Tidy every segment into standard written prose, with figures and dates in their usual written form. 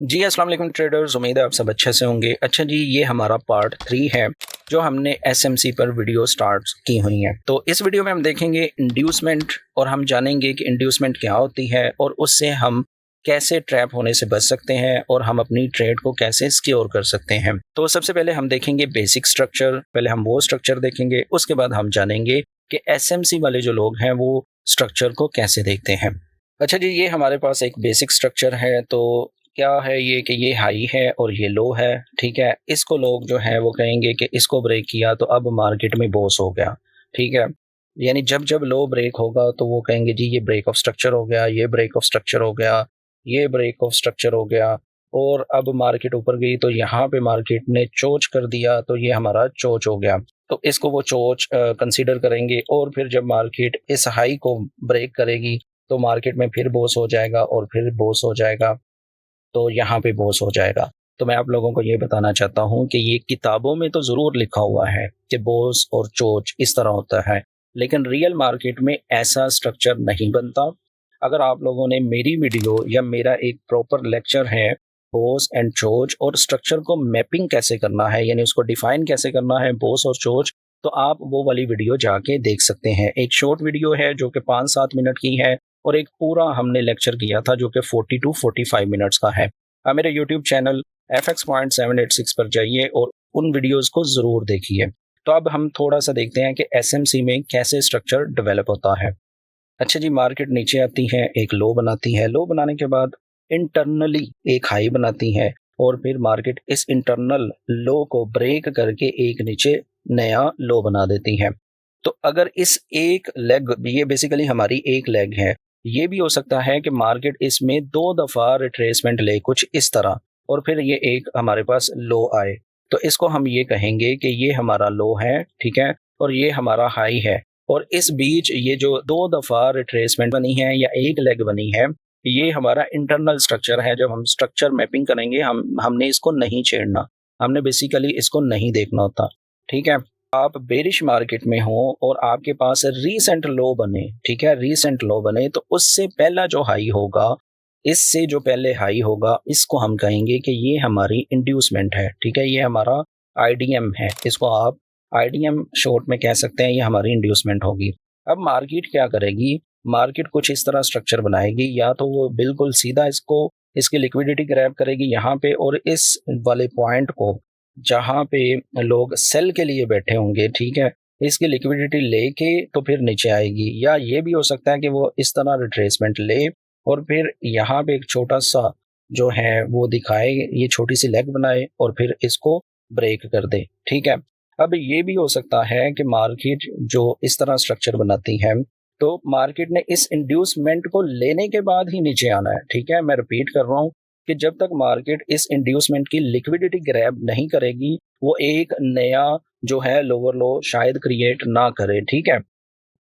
जी, अस्सलाम वालेकुम ट्रेडर्स। उम्मीद है आप सब अच्छे से होंगे। अच्छा जी, ये हमारा पार्ट 3 है जो हमने एसएमसी पर वीडियो स्टार्ट की हुई है। तो इस वीडियो में हम देखेंगे इंड्यूसमेंट और हम जानेंगे कि इंड्यूसमेंट क्या होती है और उससे हम कैसे ट्रैप होने से बच सकते हैं और हम अपनी ट्रेड को कैसे सिक्योर कर सकते हैं। तो सबसे पहले हम देखेंगे बेसिक स्ट्रक्चर। पहले हम वो स्ट्रक्चर देखेंगे, उसके बाद हम जानेंगे कि एसएमसी वाले जो लोग हैं वो स्ट्रक्चर को कैसे देखते हैं। अच्छा जी, ये हमारे पास एक बेसिक स्ट्रक्चर है। तो क्या है ये कि ये हाई है और ये लो है, ठीक है। इसको लोग जो है वो कहेंगे कि इसको ब्रेक किया तो अब मार्केट में बॉस हो गया, ठीक है। यानी जब जब लो ब्रेक होगा तो वो कहेंगे जी ये ब्रेक ऑफ स्ट्रक्चर हो गया, ये ब्रेक ऑफ स्ट्रक्चर हो गया, ये ब्रेक ऑफ स्ट्रक्चर हो गया। और अब मार्केट ऊपर गई तो यहाँ पे मार्केट ने चोच कर दिया तो ये हमारा चोच हो गया। तो इसको वो चोच कंसीडर करेंगे और फिर जब मार्केट इस हाई को ब्रेक करेगी तो मार्केट में फिर बॉस हो जाएगा और फिर बॉस हो जाएगा, तो यहाँ पे बॉस हो जाएगा। तो मैं आप लोगों को ये बताना चाहता हूँ कि ये किताबों में तो ज़रूर लिखा हुआ है कि बॉस और चोच इस तरह होता है, लेकिन रियल मार्केट में ऐसा स्ट्रक्चर नहीं बनता। अगर आप लोगों ने मेरी वीडियो या मेरा एक प्रॉपर लेक्चर है बॉस एंड चोच और स्ट्रक्चर को मैपिंग कैसे करना है, यानी उसको डिफाइन कैसे करना है बॉस और चोच, तो आप वो वाली वीडियो जाके देख सकते हैं। एक शॉर्ट वीडियो है जो कि 5-7 मिनट की है और एक पूरा हमने लेक्चर किया था जो कि 40 टू 45 मिनट्स का है। आप मेरे यूट्यूब चैनल fx.786 पर जाइए और उन वीडियोस को ज़रूर देखिए। तो अब हम थोड़ा सा देखते हैं कि एसएमसी में कैसे स्ट्रक्चर डेवलप होता है। अच्छा जी, मार्केट नीचे आती है, एक लो बनाती है, लो बनाने के बाद इंटरनली एक हाई बनाती है और फिर मार्केट इस इंटरनल लो को ब्रेक करके एक नीचे नया लो बना देती है। तो अगर इस एक लेग, ये बेसिकली हमारी एक लेग है, ये भी हो सकता है कि मार्केट इसमें 2 दफ़ा रिट्रेसमेंट ले कुछ इस तरह और फिर ये एक हमारे पास लो आए। तो इसको हम ये कहेंगे कि ये हमारा लो है, ठीक है, और ये हमारा हाई है। और इस बीच ये जो 2 दफ़ा रिट्रेसमेंट बनी है या एक लेग बनी है, ये हमारा इंटरनल स्ट्रक्चर है। जब हम स्ट्रक्चर मैपिंग करेंगे हमने इसको नहीं छेड़ना, हमने बेसिकली इसको नहीं देखना होता, ठीक है। आप बेरिश मार्केट में हो और आपके पास रीसेंट लो बने, ठीक है, रीसेंट लो बने तो उससे पहला जो हाई होगा, इससे जो पहले हाई होगा, इसको हम कहेंगे कि ये हमारी इंड्यूसमेंट है, ठीक है, ये हमारा आईडीएम है। इसको आप आईडीएम शॉर्ट में कह सकते हैं, ये हमारी इंड्यूसमेंट होगी। अब मार्केट क्या करेगी, मार्केट कुछ इस तरह स्ट्रक्चर बनाएगी, या तो वो बिल्कुल सीधा इसको इसकी लिक्विडिटी ग्रैब करेगी यहाँ पे और इस वाले पॉइंट को जहाँ पे लोग सेल के लिए बैठे होंगे, ठीक है, इसकी लिक्विडिटी लेके तो फिर नीचे आएगी। या ये भी हो सकता है कि वो इस तरह रिट्रेसमेंट ले और फिर यहाँ पे एक छोटा सा जो है वो दिखाए, ये छोटी सी लेग बनाए और फिर इसको ब्रेक कर दे, ठीक है। अब ये भी हो सकता है कि मार्केट जो इस तरह स्ट्रक्चर बनाती है तो मार्केट ने इस इंड्यूसमेंट को लेने के बाद ही नीचे आना है, ठीक है। मैं रिपीट कर रहा हूँ कि जब तक मार्केट इस इंड्यूसमेंट की लिक्विडिटी ग्रैब नहीं करेगी वो एक नया जो है लोअर लो शायद क्रिएट ना करे, ठीक है।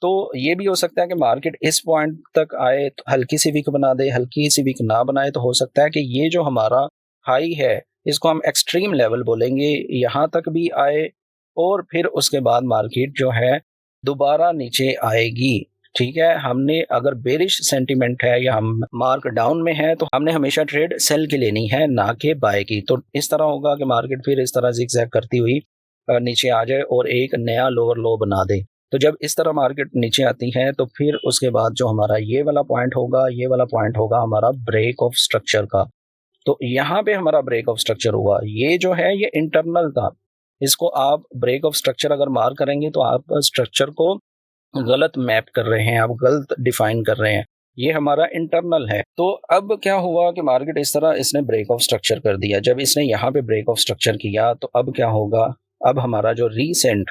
तो ये भी हो सकता है कि मार्केट इस पॉइंट तक आए तो हल्की सी विक बना दे, हल्की सी विक ना बनाए तो हो सकता है कि ये जो हमारा हाई है इसको हम एक्सट्रीम लेवल बोलेंगे, यहाँ तक भी आए और फिर उसके बाद मार्केट जो है दोबारा नीचे आएगी, ठीक है। हमने अगर बेरिश सेंटीमेंट है या हम मार्क डाउन में है तो हमने हमेशा ट्रेड सेल की लेनी है, ना कि बाय की। तो इस तरह होगा कि मार्केट फिर इस तरह जिगजैग करती हुई नीचे आ जाए और एक नया लोअर लो बना दे। तो जब इस तरह मार्केट नीचे आती है तो फिर उसके बाद जो हमारा ये वाला पॉइंट होगा, ये वाला पॉइंट होगा हमारा ब्रेक ऑफ स्ट्रक्चर का। तो यहाँ पे हमारा ब्रेक ऑफ स्ट्रक्चर हुआ, ये जो है ये इंटरनल था। इसको आप ब्रेक ऑफ स्ट्रक्चर अगर मार्क करेंगे तो आप स्ट्रक्चर को गलत मैप कर रहे हैं, आप गलत डिफाइन कर रहे हैं। ये हमारा इंटरनल है। तो अब क्या हुआ कि मार्केट इस तरह इसने ब्रेक ऑफ स्ट्रक्चर कर दिया। जब इसने यहाँ पे ब्रेक ऑफ स्ट्रक्चर किया तो अब क्या होगा, अब हमारा जो रीसेंट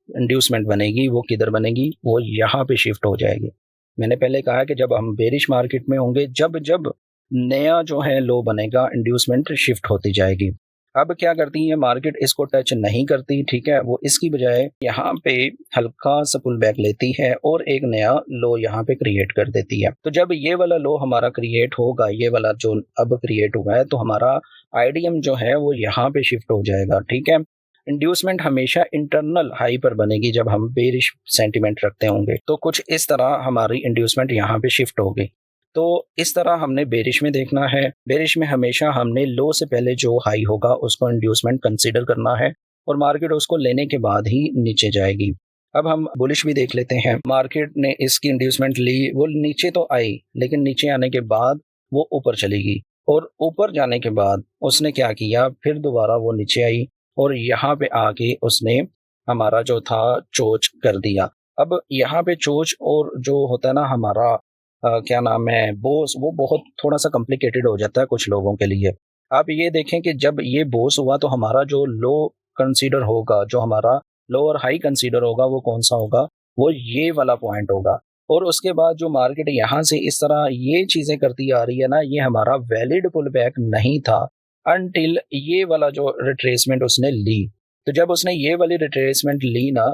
इंड्यूसमेंट बनेगी वो किधर बनेगी, वो यहाँ पे शिफ्ट हो जाएगी। मैंने पहले कहा कि जब हम बेरिश मार्केट में होंगे, जब जब नया जो है लो बनेगा इंड्यूसमेंट शिफ्ट होती जाएगी। अब क्या करती है मार्केट, इसको टच नहीं करती, ठीक है, वो इसकी बजाय यहाँ पे हल्का सा पुल बैक लेती है और एक नया लो यहाँ पे क्रिएट कर देती है। तो जब ये वाला लो हमारा क्रिएट होगा, ये वाला जो अब क्रिएट हुआ है, तो हमारा आईडीएम जो है वो यहाँ पे शिफ्ट हो जाएगा, ठीक है। इंड्यूसमेंट हमेशा इंटरनल हाई पर बनेगी जब हम बेरिश सेंटीमेंट रखते होंगे। तो कुछ इस तरह हमारी इंड्यूसमेंट यहाँ पे शिफ्ट होगी। तो इस तरह हमने बेरिश में देखना है। बेरिश में हमेशा हमने लो से पहले जो हाई होगा उसको इंड्यूसमेंट कंसीडर करना है और मार्केट उसको लेने के बाद ही नीचे जाएगी। अब हम बुलिश भी देख लेते हैं। मार्केट ने इसकी इंड्यूसमेंट ली, वो नीचे तो आई लेकिन नीचे आने के बाद वो ऊपर चलेगी और ऊपर जाने के बाद उसने क्या किया, फिर दोबारा वो नीचे आई और यहाँ पे आके उसने हमारा जो था चोच कर दिया। अब यहाँ पे चोच और जो होता है ना हमारा क्या नाम है बोस, वो बहुत थोड़ा सा कॉम्प्लिकेटेड हो जाता है कुछ लोगों के लिए। आप ये देखें कि जब ये बोस हुआ तो हमारा जो लो कंसीडर होगा, जो हमारा लो और हाई कंसीडर होगा, वो कौन सा होगा, वो ये वाला पॉइंट होगा। और उसके बाद जो मार्केट यहाँ से इस तरह ये चीजें करती आ रही है ना, ये हमारा वैलिड पुल बैक नहीं था अनटिल ये वाला जो रिट्रेसमेंट उसने ली। तो जब उसने ये वाली रिट्रेसमेंट ली ना,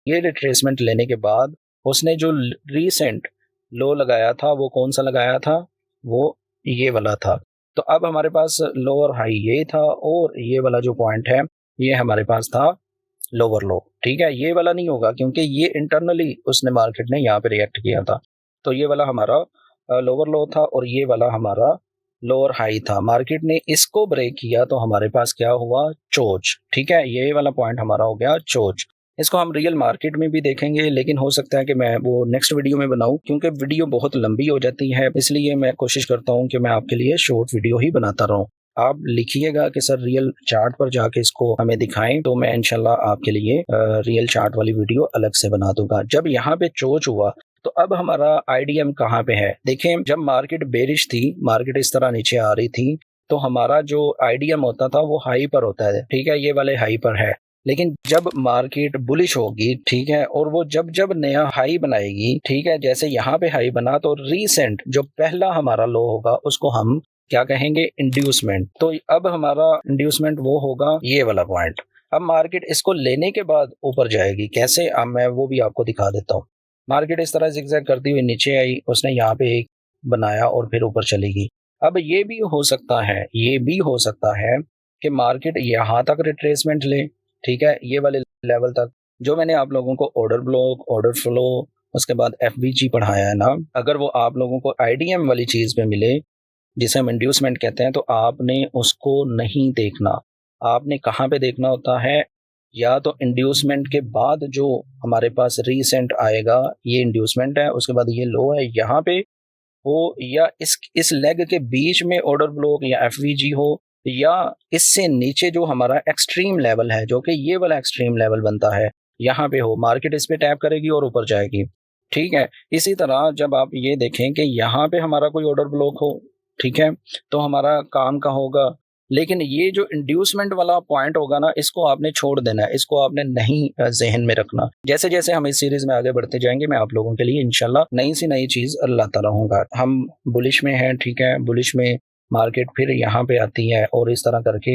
ये रिट्रेसमेंट लेने के बाद उसने जो रीसेंट लो लगाया था वो कौन सा लगाया था, वो ये वाला था। तो अब हमारे पास लोअर हाई ये था और ये वाला जो पॉइंट है ये हमारे पास था लोअर लो। ठीक है, ये वाला नहीं होगा क्योंकि ये इंटरनली उसने मार्केट ने यहाँ पे रिएक्ट किया था। तो ये वाला हमारा लोअर लो था और ये वाला हमारा लोअर हाई था। मार्केट ने इसको ब्रेक किया तो हमारे पास क्या हुआ, चोच। ठीक है, ये वाला पॉइंट हमारा हो गया चोच। इसको हम रियल मार्केट में भी देखेंगे लेकिन हो सकता है कि मैं वो नेक्स्ट वीडियो में बनाऊं क्योंकि वीडियो बहुत लंबी हो जाती है, इसलिए मैं कोशिश करता हूं कि मैं आपके लिए शॉर्ट वीडियो ही बनाता रहूं। आप लिखिएगा कि सर रियल चार्ट पर जाके इसको हमें दिखाएं, तो मैं इंशाल्लाह आपके लिए रियल चार्ट वाली वीडियो अलग से बना दूंगा। जब यहाँ पे चोच हुआ तो अब हमारा आईडीएम कहाँ पे है, देखें जब मार्केट बेरिश थी, मार्केट इस तरह नीचे आ रही थी, तो हमारा जो आईडीएम होता था वो हाई पर होता है। ठीक है, ये वाले हाई पर है। लेकिन जब मार्केट बुलिश होगी, ठीक है, और वो जब जब नया हाई बनाएगी, ठीक है, जैसे यहाँ पे हाई बना तो रीसेंट जो पहला हमारा लो होगा उसको हम क्या कहेंगे, इंड्यूसमेंट। तो अब हमारा इंड्यूसमेंट वो होगा ये वाला पॉइंट। अब मार्केट इसको लेने के बाद ऊपर जाएगी, कैसे, अब मैं वो भी आपको दिखा देता हूँ। मार्केट इस तरह जिगजैग करती हुई नीचे आई, उसने यहाँ पे एक बनाया और फिर ऊपर चलेगी। अब ये भी हो सकता है, ये भी हो सकता है कि मार्केट यहाँ तक रिट्रेसमेंट ले, ठीक है, ये वाले लेवल तक, जो मैंने आप लोगों को ऑर्डर ब्लॉक, ऑर्डर फ्लो, उसके बाद एफवीजी पढ़ाया है ना, अगर वो आप लोगों को आईडीएम वाली चीज पे मिले जिसे हम इंड्यूसमेंट कहते हैं, तो आपने उसको नहीं देखना। आपने कहाँ पे देखना होता है, या तो इंड्यूसमेंट के बाद जो हमारे पास रीसेंट आएगा, ये इंड्यूसमेंट है, उसके बाद ये लो है यहाँ पे हो, या इस लेग के बीच में ऑर्डर ब्लॉक या एफवीजी हो, या इससे नीचे जो हमारा एक्सट्रीम लेवल है, जो कि ये वाला एक्सट्रीम लेवल बनता है, यहाँ पे हो, मार्केट इस पे टैप करेगी और ऊपर जाएगी। ठीक है, इसी तरह जब आप ये देखें कि यहाँ पे हमारा कोई ऑर्डर ब्लॉक हो, ठीक है, तो हमारा काम का होगा। लेकिन ये जो इंड्यूसमेंट वाला पॉइंट होगा ना, इसको आपने छोड़ देना है, इसको आपने नहीं जहन में रखना। जैसे जैसे हम इस सीरीज में आगे बढ़ते जाएंगे, मैं आप लोगों के लिए इंशाल्लाह नई सी नई चीज लाता रहूंगा। हम बुलिश में हैं, ठीक है, बुलिश में मार्केट फिर यहाँ पे आती है और इस तरह करके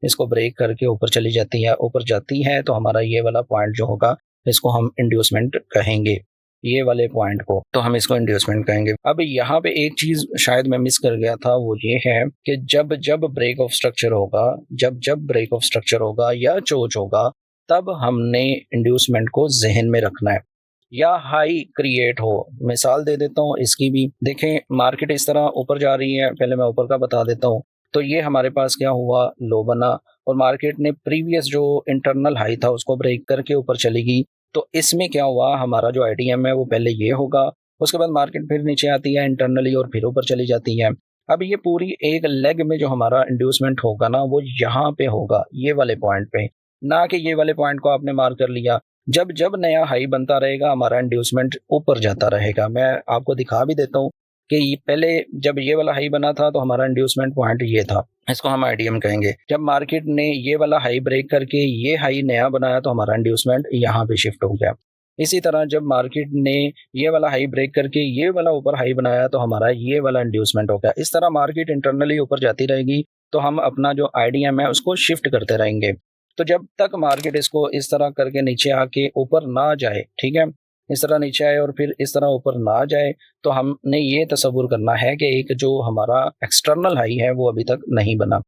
इसको ब्रेक करके ऊपर चली जाती है। ऊपर जाती है तो हमारा ये वाला पॉइंट जो होगा इसको हम इंड्यूसमेंट कहेंगे, ये वाले पॉइंट को तो हम इसको इंड्यूसमेंट कहेंगे। अब यहाँ पे एक चीज शायद मैं मिस कर गया था, वो ये है कि जब जब ब्रेक ऑफ स्ट्रक्चर होगा, जब जब ब्रेक ऑफ स्ट्रक्चर होगा या चोच होगा, तब हमने इंड्यूसमेंट को जहन में रखना है, या हाई क्रिएट हो। मिसाल दे देता हूँ इसकी भी, देखें मार्केट इस तरह ऊपर जा रही है, पहले मैं ऊपर का बता देता हूँ। तो ये हमारे पास क्या हुआ, लो बना और मार्केट ने प्रीवियस जो इंटरनल हाई था उसको ब्रेक करके ऊपर चलेगी। तो इसमें क्या हुआ, हमारा जो आईडीएम है वो पहले ये होगा, उसके बाद मार्केट फिर नीचे आती है इंटरनली और फिर ऊपर चली जाती है। अब ये पूरी एक लेग में जो हमारा इंड्यूसमेंट होगा ना, वो यहाँ पे होगा, ये वाले पॉइंट पे, ना कि ये वाले पॉइंट को आपने मार्क कर लिया। जब जब नया हाई बनता रहेगा हमारा इंड्यूसमेंट ऊपर जाता रहेगा। मैं आपको दिखा भी देता हूँ कि पहले जब ये वाला हाई बना था तो हमारा इंड्यूसमेंट पॉइंट ये था, इसको हम आईडीएम कहेंगे। जब मार्केट ने ये वाला हाई ब्रेक करके ये हाई नया बनाया तो हमारा इंड्यूसमेंट यहाँ पे शिफ्ट हो गया। इसी तरह जब मार्केट ने ये वाला हाई ब्रेक करके ये वाला ऊपर हाई बनाया तो हमारा ये वाला इंड्यूसमेंट हो गया। इस तरह मार्केट इंटरनली ऊपर जाती रहेगी तो हम अपना जो आईडीएम है उसको शिफ्ट करते रहेंगे। तो जब तक मार्केट इसको इस तरह करके नीचे आके ऊपर ना जाए, ठीक है, इस तरह नीचे आए और फिर इस तरह ऊपर ना जाए, तो हमने ये तसव्वुर करना है कि एक जो हमारा एक्सटर्नल हाई है वो अभी तक नहीं बना।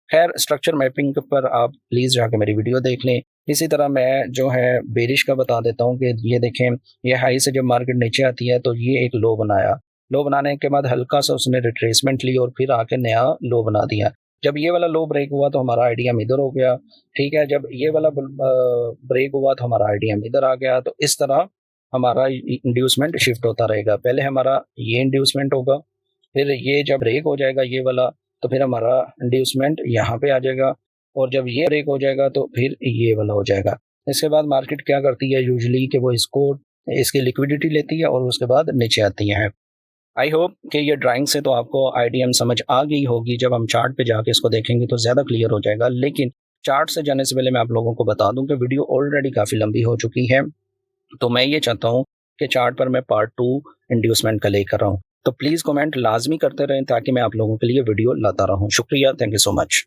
खैर, स्ट्रक्चर मैपिंग पर आप प्लीज़ जाके मेरी वीडियो देख लें। इसी तरह मैं जो है बेरिश का बता देता हूँ कि ये देखें, ये हाई से जब मार्केट नीचे आती है तो ये एक लो बनाया, लो बनाने के बाद हल्का सा उसने रिट्रेसमेंट ली और फिर आके नया लो बना दिया। जब ये वाला लो ब्रेक हुआ तो हमारा आईडीएम इधर हो गया, ठीक है। जब ये वाला ब्रेक हुआ तो हमारा आईडीएम इधर आ गया। तो इस तरह हमारा इंड्यूसमेंट शिफ्ट होता रहेगा। पहले हमारा ये इंड्यूसमेंट होगा, फिर ये जब ब्रेक हो जाएगा ये वाला, तो फिर हमारा इंड्यूसमेंट यहाँ पे आ जाएगा, और जब ये ब्रेक हो जाएगा तो फिर ये वाला हो जाएगा। इसके बाद मार्केट क्या करती है यूजुअली कि वो इसकी लिक्विडिटी लेती है और उसके बाद नीचे आती है। आई होप कि ये ड्राइंग से तो आपको आईडीएम समझ आ गई होगी। जब हम चार्ट पे जाके इसको देखेंगे तो ज़्यादा क्लियर हो जाएगा। लेकिन चार्ट से जाने से पहले मैं आप लोगों को बता दूं कि वीडियो ऑलरेडी काफ़ी लंबी हो चुकी है, तो मैं ये चाहता हूँ कि चार्ट पर मैं पार्ट 2 इंड्यूसमेंट का लेकर आऊँ। तो प्लीज़ कमेंट लाजमी करते रहें ताकि मैं आप लोगों के लिए वीडियो लाता रहूँ। शुक्रिया, थैंक यू सो मच।